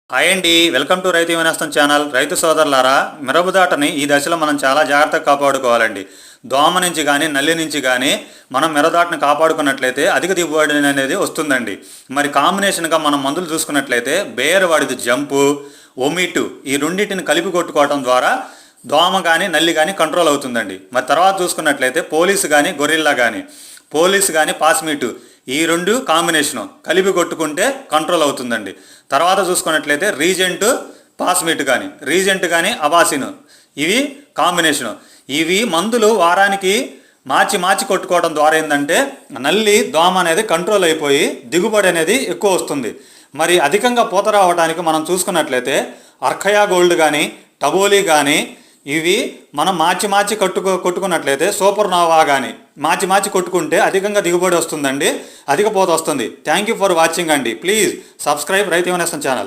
Hi అండి, welcome to రైతు వినేస్తం channel. రైతు సోదరులారా, మిరపదాటని ఈ దశలో మనం చాలా జాగ్రత్తగా కాపాడుకోవాలండి. దోమ నుంచి కానీ నల్లి నుంచి కానీ మనం మిరపదాటని కాపాడుకున్నట్లయితే అధిక దిగుబడి అనేది వస్తుందండి. మరి కాంబినేషన్గా మనం మందులు చూసుకున్నట్లయితే బేర్ వాడిది జంపు, ఒమిటు ఈ రెండింటిని కలిపి కొట్టుకోవడం ద్వారా దోమ కానీ నల్లి కానీ కంట్రోల్ అవుతుందండి. మరి తర్వాత చూసుకున్నట్లయితే పోలీసు కానీ గొరిల్లా కానీ పాస్మీటు ఈ రెండు కాంబినేషను కలిపి కొట్టుకుంటే కంట్రోల్ అవుతుందండి. తర్వాత చూసుకున్నట్లయితే రీజెంట్ కానీ అబాసిన్ ఇవి కాంబినేషను. ఇవి మందులు వారానికి మార్చి కొట్టుకోవడం ద్వారా ఏంటంటే నల్లి దోమ అనేది కంట్రోల్ అయిపోయి దిగుబడి అనేది ఎక్కువ వస్తుంది. మరి అధికంగా పూత రావడానికి మనం చూసుకున్నట్లయితే అర్ఖయా గోల్డ్ కానీ టబోలీ కానీ ఇవి మనం మార్చి కొట్టుకున్నట్లయితే సూపర్ నోవా కానీ మార్చి కొట్టుకుంటే అధికంగా దిగుబడి వస్తుందండి, అధిక పూత వస్తుంది. థ్యాంక్ యూ ఫర్ వాచింగ్ అండి. ప్లీజ్ సబ్స్క్రైబ్ రైతు వినేస్తం ఛానల్.